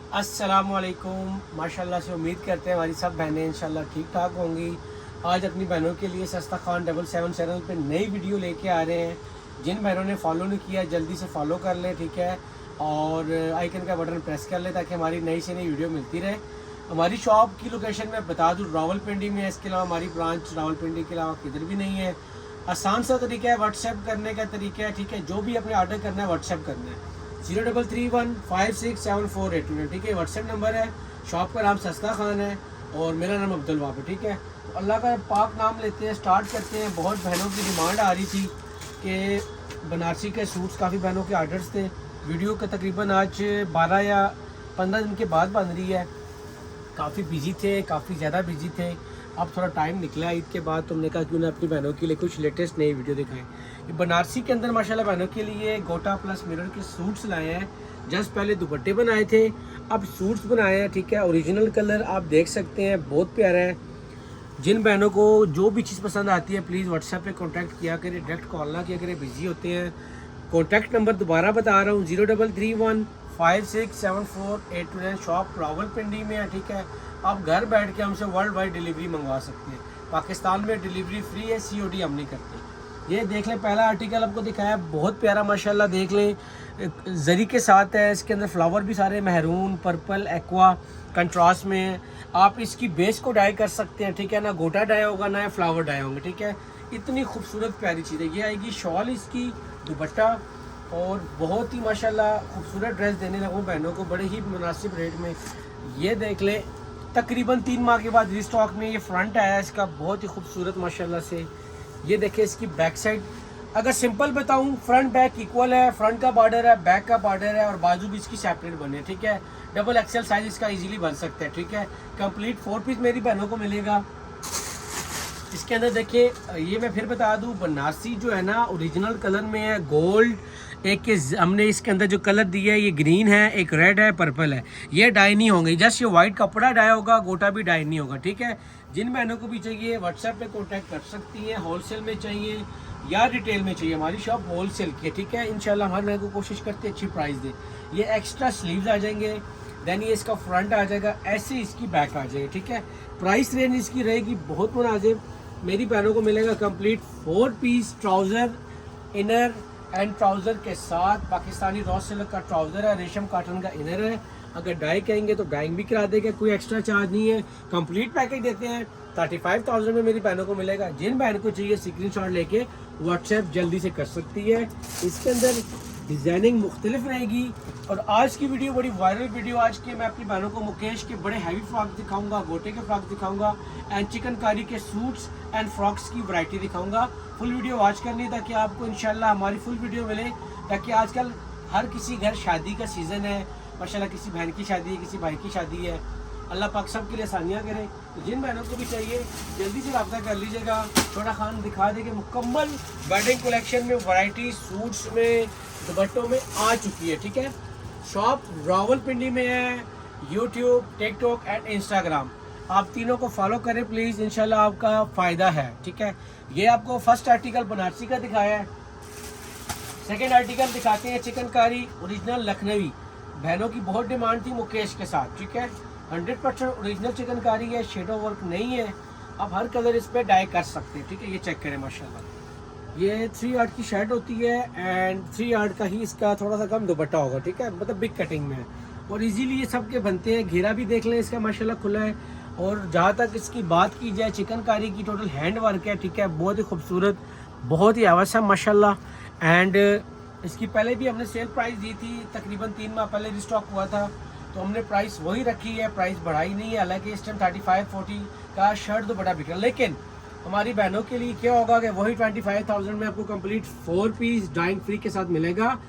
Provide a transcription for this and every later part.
अस्सलामुअलैकुम। माशाल्लाह से उम्मीद करते हैं हमारी सब बहनें इंशाल्लाह ठीक ठाक होंगी। आज अपनी बहनों के लिए सस्ता खान 777 चैनल पे नई वीडियो लेके आ रहे हैं। जिन बहनों ने फॉलो नहीं किया जल्दी से फॉलो कर लें, ठीक है, और आइकन का बटन प्रेस कर लें ताकि हमारी नई से नई वीडियो मिलती रहे। हमारी शॉप की लोकेशन मैं बता दूँ, रावलपिंडी में है। इसके अलावा हमारी ब्रांच रावलपिंडी के अलावा किधर भी नहीं है। आसान सा तरीका है, व्हाट्सएप करने का तरीका है, ठीक है। जो भी अपने ऑर्डर करना है व्हाट्सएप करना है 0331567482, ठीक है, व्हाट्सएप नंबर है। शॉप का नाम सस्ता खान है और मेरा नाम अब्दुल वाब है, ठीक है। तो अल्लाह का पाक नाम लेते हैं, स्टार्ट करते हैं। बहुत बहनों की डिमांड आ रही थी कि बनारसी के सूट्स, काफ़ी बहनों के आर्डर्स थे। वीडियो का तकरीबन आज 12 या 15 दिन के बाद बन रही है। काफ़ी बिजी थे, काफ़ी ज़्यादा बिजी थे। अब थोड़ा टाइम निकला ईद के बाद, तुमने कहा क्यों ना अपनी बहनों के लिए कुछ लेटेस्ट नई वीडियो दिखाएं। ये बनारसी के अंदर माशाल्लाह बहनों के लिए गोटा प्लस मिरर के सूट्स लाए हैं। जस्ट पहले दुपट्टे बनाए थे, अब सूट्स बनाए हैं, ठीक है। ओरिजिनल कलर आप देख सकते हैं, बहुत प्यारा है। जिन बहनों को जो भी चीज़ पसंद आती है प्लीज़ व्हाट्सएप पे कांटेक्ट किया करें, डायरेक्ट कॉल ना किया करें, बिजी होते हैं। कॉन्टैक्ट नंबर दोबारा बता रहा हूँ, 0331567482। शॉप रावलपिंडी में है, ठीक है। आप घर बैठ के हमसे वर्ल्ड वाइड डिलीवरी मंगवा सकते हैं। पाकिस्तान में डिलीवरी फ्री है, COD हम नहीं करते। ये देख लें, पहला आर्टिकल आपको दिखाया, बहुत प्यारा माशाल्लाह, देख लें, जरी के साथ है। इसके अंदर फ्लावर भी सारे महरून, पर्पल, एक्वा कंट्रास्ट में है। आप इसकी बेस को डाई कर सकते हैं, ठीक है ना। गोटा डाई होगा ना फ्लावर डाई होंगे, ठीक है। इतनी खूबसूरत प्यारी चीज़ है। ये आएगी शॉल इसकी, दुपट्टा, और बहुत ही माशाल्लाह खूबसूरत ड्रेस देने लगूँ बहनों को बड़े ही मुनासिब रेट में। ये देख ले, तकरीबन 3 माह के बाद रिस्टॉक में ये फ्रंट आया है इसका, बहुत ही खूबसूरत माशाल्लाह से। ये देखिए इसकी बैक साइड, अगर सिंपल बताऊं, फ्रंट बैक इक्वल है। फ्रंट का बॉर्डर है, बैक का बॉर्डर है, और बाजू भी इसकी सेपरेट बने, ठीक है। डबल एक्सेल साइज इसका इजीली बन सकता है, ठीक है। कंप्लीट 4 पीस मेरी बहनों को मिलेगा। इसके अंदर देखिए, ये मैं फिर बता दूं, बनारसी जो है ना ओरिजिनल कलर में है, गोल्ड। एक के हमने इसके अंदर जो कलर दिया है, ये ग्रीन है, एक रेड है, पर्पल है। ये डाई नहीं होंगे, जस्ट ये वाइट कपड़ा डाई होगा, गोटा भी डाई नहीं होगा, ठीक है। जिन बहनों को भी चाहिए व्हाट्सएप पे कांटेक्ट कर सकती हैं। होलसेल में चाहिए या रिटेल में चाहिए, हमारी शॉप होलसेल की है, ठीक है। इंशाल्लाह हर बहन को कोशिश करते हैं अच्छी प्राइस दे। ये एक्स्ट्रा स्लीव्स आ जाएंगे, देन ये इसका फ्रंट आ जाएगा, ऐसे इसकी बैक आ जाएगी, ठीक है। प्राइस रेंज इसकी रहेगी बहुत मुनासिब। मेरी बहनों को मिलेगा complete 4 piece trouser, inner and trouser के साथ। पाकिस्तानी रॉ सिल्क का ट्राउज़र है, रेशम काटन का इनर है। अगर डाई कहेंगे तो डाइंग भी करा देंगे, कोई एक्स्ट्रा चार्ज नहीं है। कंप्लीट पैकेज देते हैं, 35,000 में मेरी बहनों को मिलेगा। जिन बहन को चाहिए स्क्रीनशॉट लेके व्हाट्सएप जल्दी से कर सकती है। इसके अंदर डिज़ाइनिंग मुख्तलिफ रहेगी। और आज की वीडियो बड़ी वायरल वीडियो। आज के मैं अपनी बहनों को मुकेश के बड़े हैवी फ्रॉक दिखाऊंगा, गोटे के फ्रॉक दिखाऊंगा, एंड चिकनकारी के सूट्स एंड फ्रॉक्स की वैरायटी दिखाऊंगा। फुल वीडियो वॉच करनी ताकि आपको इंशाल्लाह हमारी फुल वीडियो मिले। ताकि आजकल हर किसी घर शादी का सीज़न है माशाल्लाह, किसी बहन की शादी है, किसी भाई की शादी है। अल्लाह पाक सब के लिए आसानियाँ करे। तो जिन बहनों को भी चाहिए जल्दी से रब्ता कर लीजिएगा। छोटा खान दिखा देंगे मुकम्मल वेडिंग कलेक्शन में वैरायटी सूट्स में, दुपट्टों में आ चुकी है, ठीक है। शॉप रावलपिंडी में है। यूट्यूब, टिकटॉक एंड इंस्टाग्राम, आप तीनों को फॉलो करें प्लीज़, इंशाल्लाह आपका फ़ायदा है, ठीक है। ये आपको फर्स्ट आर्टिकल बनारसी का दिखाया है। सेकेंड आर्टिकल दिखाते हैं चिकनकारी ओरिजिनल लखनवी। बहनों की बहुत डिमांड थी मुकेश के साथ, ठीक है। 100% ओरिजिनल चिकनकारी है, शेडो वर्क नहीं है। आप हर कलर इस पर डाई कर सकते हैं, ठीक है। ये चेक करें माशाल्लाह, ये 3 आर्ट की शर्ट होती है एंड 3 आर्ट का ही इसका थोड़ा सा कम दुपट्टा होगा, ठीक है। मतलब बिग कटिंग में है और इजीली ये सब के बनते हैं। घेरा भी देख लें इसका माशाल्लाह खुला है। और जहाँ तक इसकी बात की जाए चिकनकारी की, टोटल हैंड वर्क है, ठीक है। बहुत ही खूबसूरत, बहुत ही आवश्यक माशाल्लाह। एंड इसकी पहले भी हमने सेल प्राइस दी थी, तकरीबन 3 माह पहले रिस्टॉक हुआ था, तो हमने प्राइस वही रखी है, प्राइस बढ़ाई नहीं है। हालांकि इस टाइम 35-40 का शर्ट तो बड़ा बिक रहा है, लेकिन हमारी बहनों के लिए क्या होगा कि वही 25,000 में आपको कंप्लीट 4 पीस डाइंग फ्री के साथ मिलेगा।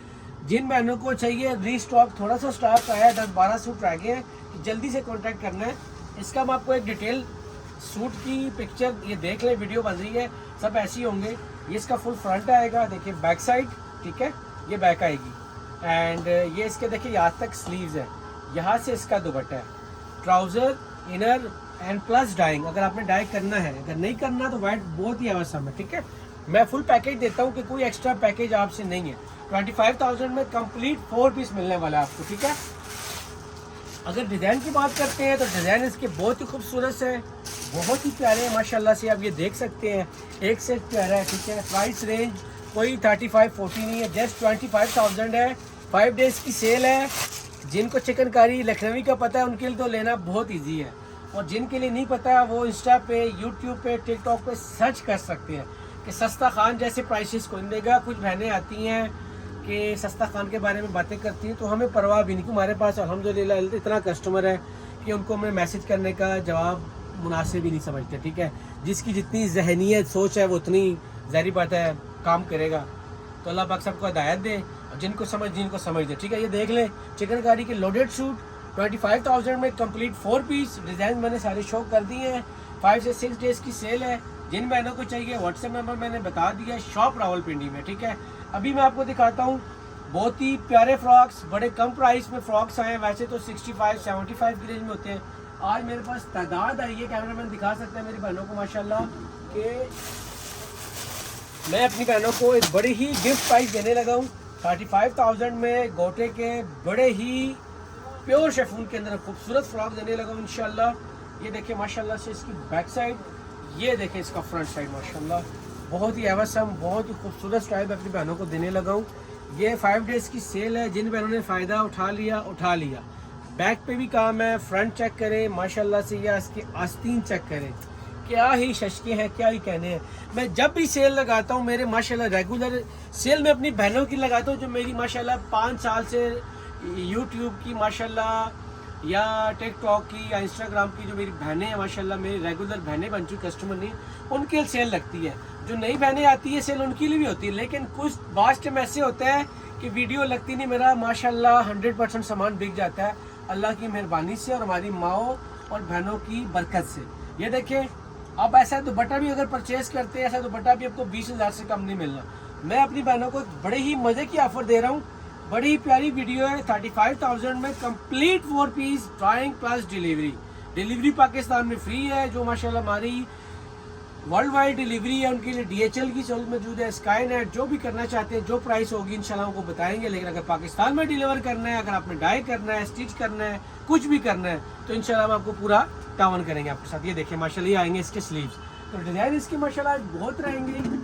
जिन बहनों को चाहिए रीस्टॉक, थोड़ा सा स्टॉक आया है, 10-12 सूट रह गए हैं, जल्दी से कॉन्टैक्ट करना है। इसका मैं आपको एक डिटेल सूट की पिक्चर ये देख लें, वीडियो बन रही है, सब ऐसी होंगे। ये इसका फुल फ्रंट आएगा, देखिए बैक साइड, ठीक है। ये बैक आएगी एंड ये इसके देखिए यहाँ तक स्लीव्स है, यहाँ से इसका दुपट्टा है। Trouser, inner and plus dyeing. अगर आपने डाई करना है, अगर नहीं करना तो वाइट बहुत ही आवश्यक है, ठीक है। मैं फुल पैकेज देता हूँ कि कोई एक्स्ट्रा पैकेज आपसे नहीं है। 25,000 में कंप्लीट 4 पीस मिलने वाला है आपको, ठीक है। अगर डिज़ाइन की बात करते हैं तो डिज़ाइन इसके बहुत ही खूबसूरत है, बहुत ही प्यारे हैं माशाल्लाह से। आप ये देख सकते हैं, एक से एक प्यारा है, ठीक है। प्राइस रेंज कोई 35-40 नहीं है, जस्ट 25,000 है। 5 डेज़ की सेल है। जिनको चिकनकारी लखनवी का पता है उनके लिए तो लेना बहुत ईजी है, और जिनके लिए नहीं पता वो इंस्टा पे, यूट्यूब पे, टिकटॉक पे सर्च कर सकते हैं कि सस्ता खान जैसे प्राइसेस कौन देगा। कुछ बहनें आती हैं कि सस्ता खान के बारे में बातें करती हैं, तो हमें परवाह भी नहीं, कि हमारे पास अल्हम्दुलिल्लाह इतना कस्टमर है कि उनको हमें मैसेज करने का जवाब मुनासिब ही नहीं समझते, ठीक है। जिसकी जितनी जहनीत सोच है वो उतनी ज़ाहिर बात है काम करेगा। तो अल्लाह पाक सबको हिदायत दे, और जिनको समझ दे, ठीक है। ये देख लें चिकनकारी के लोडेड सूट 25,000 में कंप्लीट 4 पीस। डिज़ाइन मैंने सारे शो कर दिए हैं। 5 से 6 डेज़ की सेल है। जिन बहनों को चाहिए व्हाट्सएप नंबर मैंने बता दिया है, शॉप रावलपिंडी में, ठीक है। अभी मैं आपको दिखाता हूँ बहुत ही प्यारे फ्रॉक्स, बड़े कम प्राइस में फ्रॉक्स आए हैं। वैसे तो 65-75 की रेंज में होते हैं। आज मेरे पास तादाद आई है, कैमरामैन दिखा सकते हैं मेरी बहनों को माशाल्लाह, कि मैं अपनी बहनों को एक बड़ी ही गिफ्ट प्राइस देने लगा हूँ। 35,000 में गोटे के बड़े ही प्योर शेफून के अंदर खूबसूरत फ्रॉक देने लगा हूँ इंशाल्लाह। ये देखें माशाल्लाह से इसकी बैक साइड, ये देखें इसका फ्रंट साइड माशाल्लाह, बहुत ही एवसम, बहुत ही खूबसूरत स्टाइल में अपनी बहनों को देने लगा हूँ। ये 5 डेज़ की सेल है। जिन बहनों ने फ़ायदा उठा लिया। बैक पे भी काम है, फ्रंट चेक करें माशाल्लाह से, या इसके आस्तीन चेक करें, क्या ही शशके हैं, क्या ही कहने हैं। मैं जब भी सेल लगाता हूँ, मेरे माशाल्लाह रेगुलर सेल में अपनी बहनों की लगाता हूँ, जो मेरी माशाल्लाह 5 साल से यूट्यूब की माशाल्लाह या टिकटॉक की या इंस्टाग्राम की जो मेरी बहनें हैं माशाल्लाह, मेरी रेगुलर बहनें बन चुकी, कस्टमर नहीं, उनके लिए सेल लगती है। जो नई बहनें आती है सेल उनके लिए भी होती है, लेकिन कुछ बास्ट टाइम ऐसे होता है कि वीडियो लगती नहीं, मेरा माशाल्लाह 100% सामान बिक जाता है अल्लाह की मेहरबानी से और हमारी माओ और बहनों की बरकत से। ये देखें, आप ऐसा दुपट्टा भी अगर परचेज करते हैं, ऐसा दुपट्टा भी आपको 20,000 से कम नहीं मिलना। मैं अपनी बहनों को बड़े ही मज़े की ऑफर दे रहा हूँ। बड़ी प्यारी वीडियो है। 35,000 में complete 4 piece drawing plus delivery Pakistan में फ्री है। जो माशाल्लाह हमारी वर्ल्ड वाइड डिलीवरी है उनके लिए DHL की सहूलत मौजूद है, स्काईनेट। जो भी करना चाहते हैं, जो प्राइस होगी इंशाल्लाह उनको बताएंगे। लेकिन अगर पाकिस्तान में डिलीवर करना है, अगर आपने डाई करना है, स्टिच करना है, कुछ भी करना है, तो इंशाल्लाह हम आपको पूरा टावन करेंगे आपके साथ। ये देखिए माशाल्लाह, ये आएंगे इसके स्लीव्स, तो डिज़ाइन इसके माशाल्लाह बहुत रहेंगे।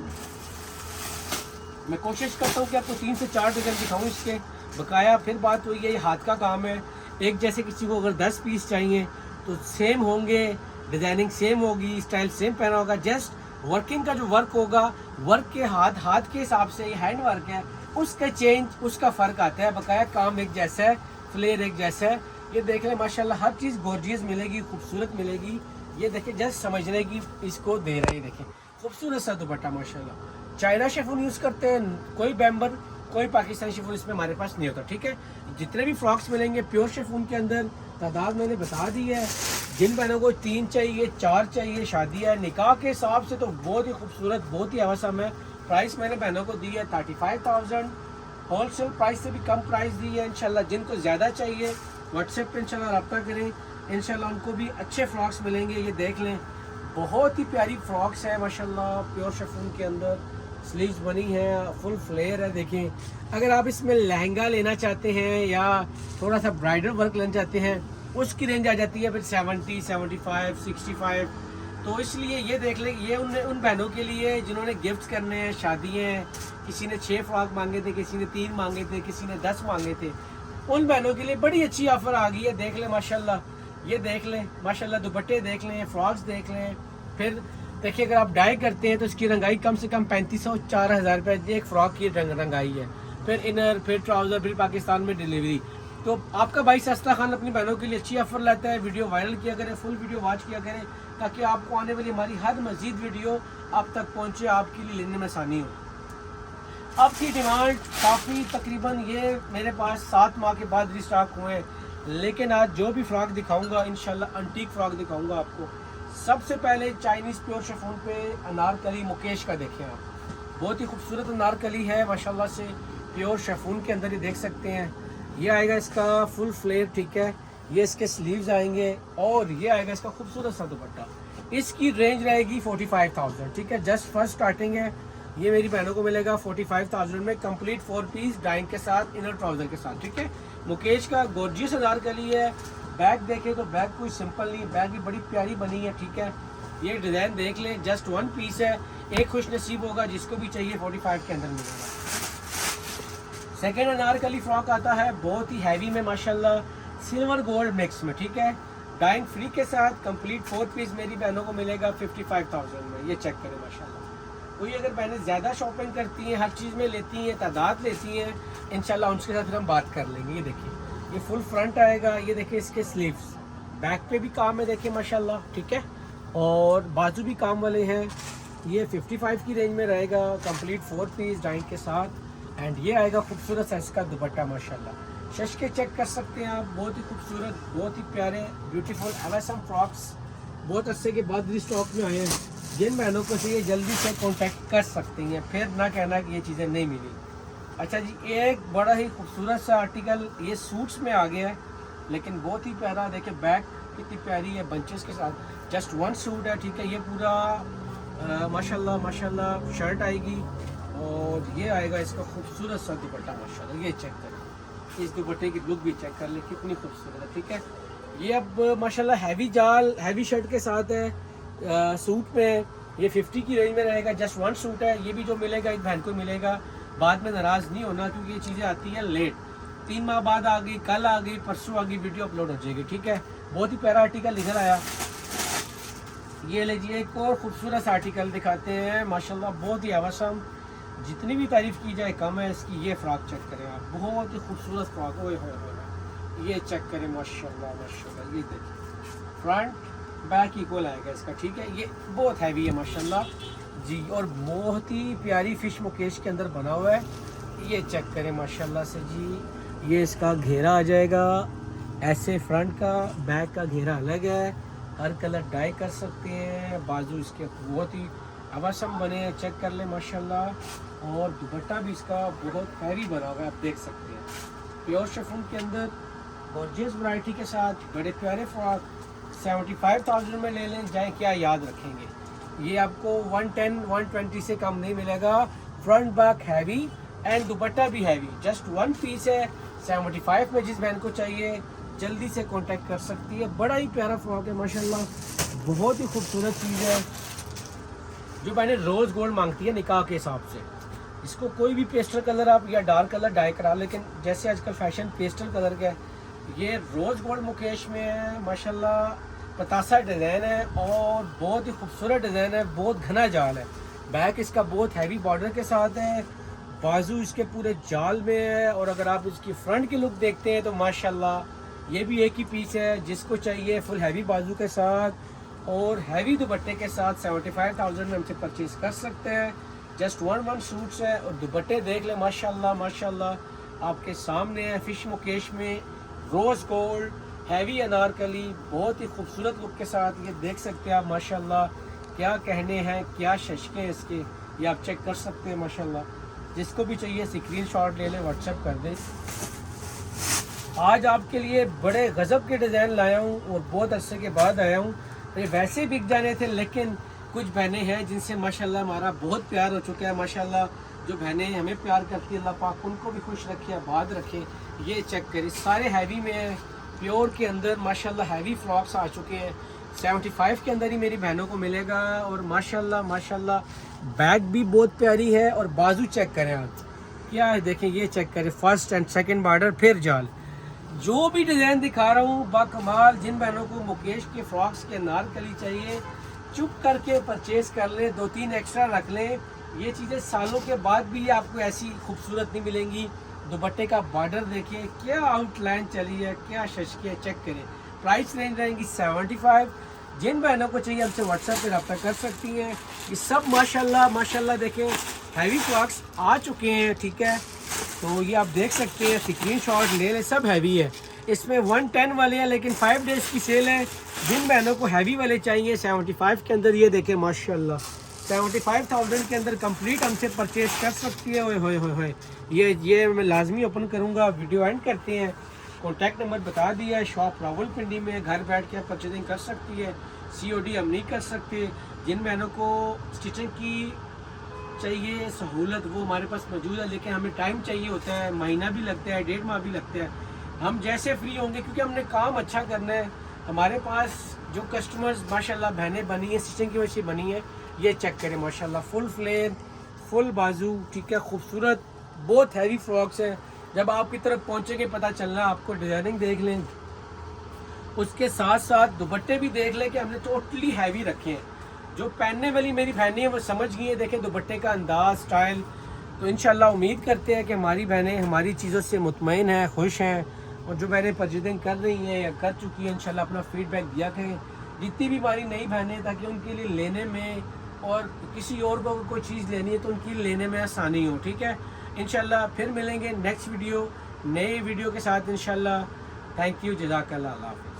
मैं कोशिश करता हूँ कि आपको 3 से 4 डिज़ाइन दिखाऊँ इसके बकाया। फिर बात हुई है, ये हाथ का काम है। एक जैसे किसी को अगर 10 पीस चाहिए तो सेम होंगे, डिज़ाइनिंग सेम होगी, स्टाइल सेम पहना होगा। जस्ट वर्किंग का जो वर्क होगा, वर्क के हाथ के हिसाब से, हैंड वर्क है, उसका चेंज, उसका फ़र्क आता है। बकाया काम एक जैसा है, फ्लेयर एक जैसा है। ये देख लें माशाल्लाह, हर चीज़ गॉर्जियस मिलेगी, खूबसूरत मिलेगी। ये देखें, जस्ट समझने की इसको दे रहे हैं। देखें खूबसूरत सा दुपट्टा माशाल्लाह। चाइना शेफून यूज़ करते हैं, कोई बैम्बर, कोई पाकिस्तानी शेफून इसमें हमारे पास नहीं होता, ठीक है। जितने भी फ्रॉक्स मिलेंगे प्योर शेफून के अंदर, तादाद मैंने बता दी है। जिन बहनों को 3 चाहिए, 4 चाहिए, शादी है, निकाह के हिसाब से तो बहुत ही खूबसूरत, बहुत ही अवसम है। प्राइस मैंने बहनों को दी है 35,000, होलसेल प्राइस से भी कम प्राइस दी है इंशाल्लाह। जिनको ज़्यादा चाहिए व्हाट्सएप पे इंशाल्लाह रब्ता करें, इंशाल्लाह उनको भी अच्छे फ्रॉक्स मिलेंगे। ये देख लें, बहुत ही प्यारी फ्रॉक्स है माशाल्लाह, प्योर शेफून के अंदर स्लीव्स बनी है, फुल फ्लेयर है। देखें, अगर आप इसमें लहंगा लेना चाहते हैं या थोड़ा सा ब्राइडल वर्क लेना चाहते हैं, उसकी रेंज आ जाती है फिर 70, 75, 65। तो इसलिए ये देख लें, ये उन बहनों के लिए जिन्होंने गिफ्ट करने हैं, शादी हैं, किसी ने 6 फ्रॉक मांगे थे, किसी ने 3 मांगे थे, किसी ने 10 मांगे थे, उन बहनों के लिए बड़ी अच्छी ऑफर आ गई है। देख लें माशाल्लाह, ये देख लें माशाल्लाह, दुपट्टे देख लें, फ्रॉक्स देख लें। फिर देखिए, अगर आप डाई करते हैं तो इसकी रंगाई कम से कम 3500-4000 रुपये एक फ़्रॉक की रंगाई है। फिर इनर, फिर ट्राउज़र, फिर पाकिस्तान में डिलीवरी। तो आपका भाई सस्ता खान अपनी बहनों के लिए अच्छी ऑफर लाता है। वीडियो वायरल किया करें, फुल वीडियो वॉच किया करें, ताकि आपको आने वाली हमारी हर मजीद वीडियो आप तक पहुँचे, आपके लिए लेने में आसानी हो। आपकी डिमांड काफ़ी, तकरीबन ये मेरे पास 7 माह के बाद रिस्टॉक हुए हैं। लेकिन आज जो भी फ़्रॉक दिखाऊँगा इंशाल्लाह अंटीक फ़्रॉक दिखाऊँगा आपको। सबसे पहले चाइनीज़ प्योर शेफून पे अनारकली मुकेश का देखें आप, बहुत ही खूबसूरत अनारकली है माशाल्लाह से, प्योर शेफून के अंदर ही देख सकते हैं। ये आएगा इसका फुल फ्लेयर, ठीक है। ये इसके स्लीव्स आएंगे और ये आएगा इसका खूबसूरत सा दुपट्टा। इसकी रेंज रहेगी 45,000, ठीक है। जस्ट फर्स्ट स्टार्टिंग है। ये मेरी बहनों को मिलेगा 45,000 में, कंप्लीट 4 पीस डाइंग के साथ, इनर ट्राउज़र के साथ, ठीक है। मुकेश का गॉर्जियस अनारकली है, बैक देखें तो बैक कोई सिंपल नहीं है, बैक भी बड़ी प्यारी बनी है, ठीक है। ये डिज़ाइन देख लें, जस्ट 1 पीस है, एक खुश नसीब होगा जिसको भी चाहिए 45 के अंदर मिलेगा। सेकेंड अनारकली फ्रॉक आता है बहुत ही हैवी में माशाल्लाह, सिल्वर गोल्ड मिक्स में, ठीक है। डाइंग फ्री के साथ कंप्लीट 4 पीस मेरी बहनों को मिलेगा 55,000 में। ये चेक करें माशाल्लाह। कोई अगर बहनें ज़्यादा शॉपिंग करती हैं, हर चीज़ में लेती हैं, तादाद लेती हैं, इंशाल्लाह उनके साथ फिर हम बात कर लेंगे। ये देखिए ये फुल फ्रंट आएगा, ये देखिए इसके स्लीव्स, बैक पे भी काम है देखिए माशाल्लाह, ठीक है। और बाजू भी काम वाले हैं। ये 55 की रेंज में रहेगा, कंप्लीट 4 पीस डाइंग के साथ। एंड ये आएगा खूबसूरत सा इसका दुपट्टा माशाल्लाह। शश चेक कर सकते हैं आप, बहुत ही खूबसूरत, बहुत ही प्यारे ब्यूटीफुल एवसम फ्रॉक्स बहुत अरसे के बाद रिस्टॉक में आए हैं। जिन बहनों को चाहिए जल्दी से कांटेक्ट कर सकती हैं, फिर ना कहना कि ये चीज़ें नहीं मिली। अच्छा जी, एक बड़ा ही खूबसूरत सा आर्टिकल ये सूट्स में आ गया है, लेकिन बहुत ही प्यारा। देखिए बैक कितनी प्यारी है बंचेस के साथ, जस्ट 1 सूट है, ठीक है। ये पूरा माशाल्लाह माशाल्लाह शर्ट आएगी और ये आएगा इसका खूबसूरत सा दुपट्टा माशाल्लाह। ये चेक करें, इस दुपट्टे की लुक भी चेक कर ले कितनी खूबसूरत है, ठीक है। ये अब माशाल्लाह हैवी जाल हैवी शर्ट के साथ है, सूट में ये 50 की रेंज में रहेगा, जस्ट 1 सूट है। ये भी जो मिलेगा एक बहन को मिलेगा, बाद में नाराज़ नहीं होना क्योंकि ये चीज़ें आती हैं लेट, 3 माह बाद आ गई, कल आ गई, परसों आ गई, वीडियो अपलोड हो जाएगी, ठीक है। बहुत ही प्यारा आर्टिकल निकल आया। ये लीजिए एक और खूबसूरत आर्टिकल दिखाते हैं माशाल्लाह, बहुत ही अवसम, जितनी भी तारीफ़ की जाए कम है इसकी। ये फ्रॉक चेक करें आप, बहुत ही खूबसूरत फ्रॉक, ओए होए होए, ये चेक करें माशाल्लाह माशाल्लाह। ये देखिए फ्रंट बैक इक्वल आएगा इसका, ठीक है। ये बहुत हैवी है माशाल्लाह जी, और बहुत ही प्यारी फिश मुकेश के अंदर बना हुआ है। ये चेक करें माशाल्लाह से जी। ये इसका घेरा आ जाएगा ऐसे, फ्रंट का बैक का घेरा अलग है, हर कलर डाई कर सकते हैं। बाजू इसके बहुत ही अवसम बने हैं, चेक कर लें माशाल्लाह। और दुपट्टा भी इसका बहुत हैवी बना हुआ है, आप देख सकते हैं। प्योर शिफॉन के अंदर गॉर्जियस वैरायटी के साथ बड़े प्यारे फ्रॉक 75,000 में ले लें, जाए क्या याद रखेंगे। ये आपको 110 120 से कम नहीं मिलेगा। फ्रंट बैक हैवी एंड दुपट्टा भी हैवी, जस्ट 1 पीस है 75 में। जिस बहन को चाहिए जल्दी से कांटेक्ट कर सकती है। बड़ा ही प्यारा फ्रॉक है माशाल्लाह, बहुत ही खूबसूरत चीज़ है। जो बहनें रोज़ गोल्ड मांगती है निकाह के हिसाब से, इसको कोई भी पेस्टल कलर आप या डार्क कलर डाई करा, लेकिन जैसे आजकल फैशन पेस्टल कलर का है, ये रोज़ गोल्ड मुकेश में है माशाल्लाह। पतासा डिज़ाइन है और बहुत ही खूबसूरत डिज़ाइन है, बहुत घना जाल है। बैक इसका बहुत हैवी बॉर्डर के साथ है, बाजू इसके पूरे जाल में है। और अगर आप इसकी फ्रंट की लुक देखते हैं तो माशाल्लाह ये भी एक ही पीस है। जिसको चाहिए फुल हैवी बाजू के साथ और हैवी दुपट्टे के साथ 75,000 में हमसे परचेज़ कर सकते हैं। जस्ट 1 सूट्स है और दुपट्टे देख लें माशाल्लाह माशाल्लाह आपके सामने है। फिश मुकेश में रोज़ गोल्ड हैवी अनारकली, बहुत ही खूबसूरत लुक के साथ ये देख सकते हैं आप माशाल्लाह। क्या कहने हैं, क्या शशके हैं इसके, ये आप चेक कर सकते हैं माशाल्लाह। जिसको भी चाहिए स्क्रीनशॉट ले लें, व्हाट्सएप कर दें। आज आपके लिए बड़े गज़ब के डिज़ाइन लाया हूँ और बहुत अरसे के बाद आया हूँ। ये वैसे बिक जाने थे, लेकिन कुछ बहनें हैं जिनसे माशाल्लाह हमारा बहुत प्यार हो चुका है माशाल्लाह। जो बहनें हमें प्यार करती है, अल्लाह पाक उनको भी खुश रखे, आबाद रखे। ये चेक करें, सारे हैवी में है, प्योर के अंदर माशाल्लाह हैवी फ्रॉक्स आ चुके हैं। 75 के अंदर ही मेरी बहनों को मिलेगा। और माशाल्लाह माशाल्लाह बैक भी बहुत प्यारी है और बाजू चेक करें आप, क्या है देखें, ये चेक करें, फर्स्ट एंड सेकंड बॉर्डर फिर जाल। जो भी डिज़ाइन दिखा रहा हूँ बाकमाल। जिन बहनों को मुकेश के फ्रॉक्स के अनारकली चाहिए चुप करके परचेज़ कर लें, 2-3 एक्स्ट्रा रख लें। ये चीज़ें सालों के बाद भी आपको ऐसी खूबसूरत नहीं मिलेंगी। दुपट्टे का बॉर्डर देखिए, क्या आउटलाइन चली है, क्या शशके, चेक करें। प्राइस रेंज रहेंगी 75। जिन बहनों को चाहिए हमसे व्हाट्सएप पे रब्ता कर सकती हैं। ये सब माशाल्लाह माशाल्लाह देखें हैवी फ्रॉक्स आ चुके हैं, ठीक है। तो ये आप देख सकते हैं, स्क्रीनशॉट ले लें, सब हैवी है। इसमें 110 वाले हैं, लेकिन 5 डेज़ की सेल है। जिन बहनों को हैवी वाले चाहिए 75 के अंदर, ये देखें माशाल्लाह 75,000 के अंदर कंप्लीट हमसे परचेज कर सकती है। ओए होए होए होए, ये मैं लाजमी ओपन करूँगा, वीडियो एंड करते हैं। कॉन्टैक्ट नंबर बता दिया है, शॉप रावलपिंडी में, घर बैठ के आप परचेजिंग कर सकती है। COD हम नहीं कर सकते। जिन बहनों को स्टिचिंग की चाहिए सहूलत वो हमारे पास मौजूद है, लेकिन हमें टाइम चाहिए होता है, महीना भी लगता है, 1.5 माह भी लगता है। हम जैसे फ्री होंगे, क्योंकि हमने काम अच्छा करना है। हमारे पास जो कस्टमर्स माशाल्लाह बहनें बनी है, स्टिचिंग की वजह से बनी है, ये चेक करें माशाल्लाह, फुल फ्लेयर, फुल बाजू, ठीक है, खूबसूरत, बहुत हैवी फ्रॉक्स हैं। जब आपकी तरफ पहुंचेंगे पता चलना, आपको डिज़ाइनिंग देख लें, उसके साथ साथ दुपट्टे भी देख लें कि हमने टोटली हैवी रखे हैं। जो पहनने वाली मेरी बहनें हैं वो समझ गई हैं, देखें दुपट्टे का अंदाज, स्टाइल। तो इंशाल्लाह उम्मीद करते हैं कि हमारी बहनें हमारी चीज़ों से मुतमईन हैं, खुश हैं, और जो बहनें परचेजिंग कर रही हैं या कर चुकी हैं, इंशाल्लाह अपना फीडबैक दिया करें। जितनी भी हमारी नई बहनें, ताकि उनके लिए लेने में और किसी और को कोई चीज़ लेनी है तो उनकी लेने में आसानी हो, ठीक है। इंशाल्लाह फिर मिलेंगे नेक्स्ट वीडियो, नए वीडियो के साथ इंशाल्लाह। थैंक यू, जज़ाकल्लाह, अल्लाह हाफ़िज़।